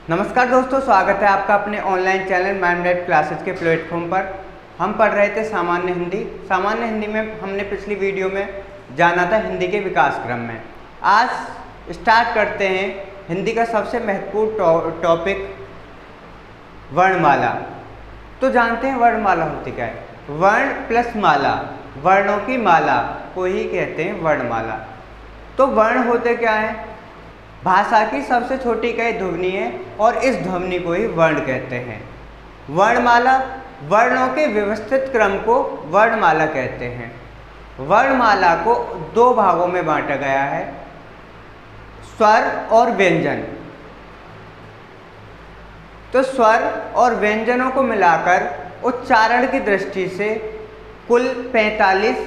नमस्कार दोस्तों, स्वागत है आपका अपने ऑनलाइन चैनल माइंडमेड क्लासेज के प्लेटफॉर्म पर। हम पढ़ रहे थे सामान्य हिंदी में हमने पिछली वीडियो में जाना था हिंदी के विकास क्रम में। आज स्टार्ट करते हैं हिंदी का सबसे महत्वपूर्ण टॉपिक वर्णमाला। तो जानते हैं वर्णमाला होती क्या है। वर्ण प्लस माला, वर्णों की माला को ही कहते हैं वर्णमाला। तो वर्ण होते क्या है? भाषा की सबसे छोटी इकाई ध्वनि है और इस ध्वनि को ही वर्ण कहते हैं। वर्णमाला, वर्णों के व्यवस्थित क्रम को वर्णमाला कहते हैं। वर्णमाला को दो भागों में बांटा गया है, स्वर और व्यंजन। तो स्वर और व्यंजनों को मिलाकर उच्चारण की दृष्टि से कुल 45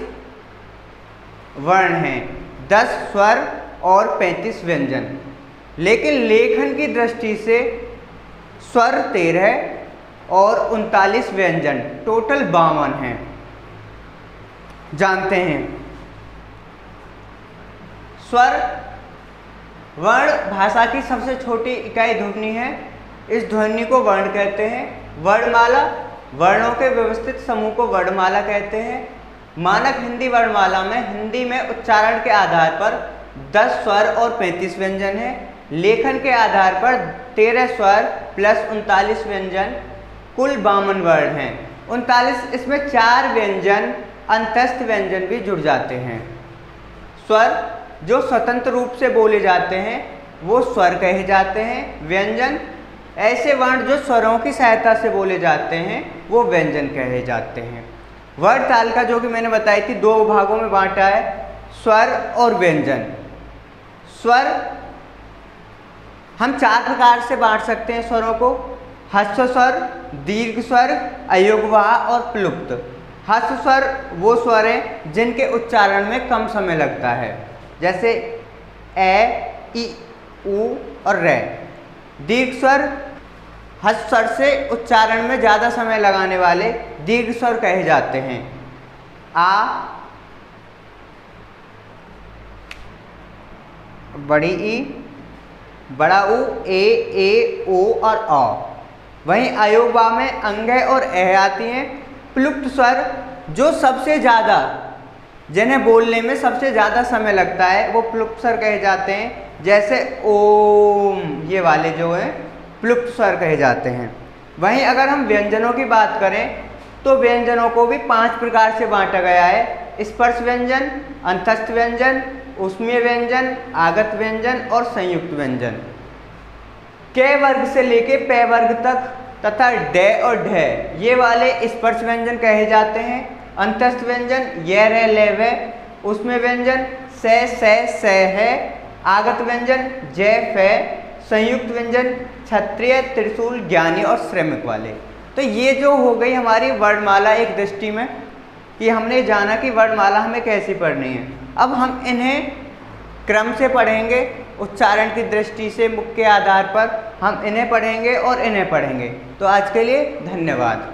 वर्ण हैं, 10 स्वर और 35 व्यंजन। लेकिन लेखन की दृष्टि से स्वर 13 और 39 व्यंजन, टोटल 52 हैं। जानते हैं स्वर वर्ण भाषा की सबसे छोटी इकाई ध्वनि है। इस ध्वनि को वर्ण कहते हैं। वर्णमाला, वर्णों के व्यवस्थित समूह को वर्णमाला कहते हैं। मानक हिंदी वर्णमाला में हिंदी में उच्चारण के आधार पर 10 स्वर और 35 व्यंजन है। लेखन के आधार पर 13 स्वर प्लस 39 व्यंजन, कुल 52 वर्ण हैं। 39, इसमें 4 व्यंजन अंतस्थ व्यंजन भी जुड़ जाते हैं। स्वर जो स्वतंत्र रूप से बोले जाते हैं वो स्वर कहे जाते हैं। व्यंजन ऐसे वर्ण जो स्वरों की सहायता से बोले जाते हैं वो व्यंजन कहे जाते हैं। वर्ण तालिका जो कि मैंने बताई थी, दो भागों में बांटा है, स्वर और व्यंजन। स्वर हम 4 प्रकार से बांट सकते हैं स्वरों को: ह्रस्व स्वर, दीर्घ स्वर, अयोगवाह और प्लुप्त। ह्रस्व स्वर वो स्वर हैं जिनके उच्चारण में कम समय लगता है, जैसे ए, ई, उ और रे। दीर्घ स्वर ह्रस्व स्वर से उच्चारण में ज़्यादा समय लगाने वाले दीर्घ स्वर कहे जाते हैं। आ, बड़ी ई, बड़ा ऊ, ए, ओ और अ। वहीं अयोगवाह में अंगय और एह आती हैं। प्लुप्त स्वर जो सबसे ज़्यादा, जिन्हें बोलने में सबसे ज़्यादा समय लगता है, वो प्लुप्त स्वर कहे जाते हैं। जैसे ओम, ये वाले जो हैं प्लुप्त स्वर कहे जाते हैं। वहीं अगर हम व्यंजनों की बात करें तो व्यंजनों को भी 5 प्रकार से बांटा गया है: स्पर्श व्यंजन, अंतस्थ व्यंजन, ऊष्मीय व्यंजन, आगत व्यंजन और संयुक्त व्यंजन। क वर्ग से लेके पै वर्ग तक तथा ड और ढ, ये वाले स्पर्श व्यंजन कहे जाते हैं। अंतस्थ व्यंजन य, रे, ले, वे। ऊष्मीय व्यंजन स है। आगत व्यंजन जय, फे। संयुक्त व्यंजन क्षत्रिय, त्रिशूल, ज्ञानी और श्रमिक वाले। तो ये जो हो गई हमारी वर्णमाला एक दृष्टि में, कि हमने जाना कि वर्णमाला हमें कैसी पढ़नी है। अब हम इन्हें क्रम से पढ़ेंगे, उच्चारण की दृष्टि से मुख्य आधार पर हम इन्हें पढ़ेंगे और इन्हें पढ़ेंगे। तो आज के लिए धन्यवाद।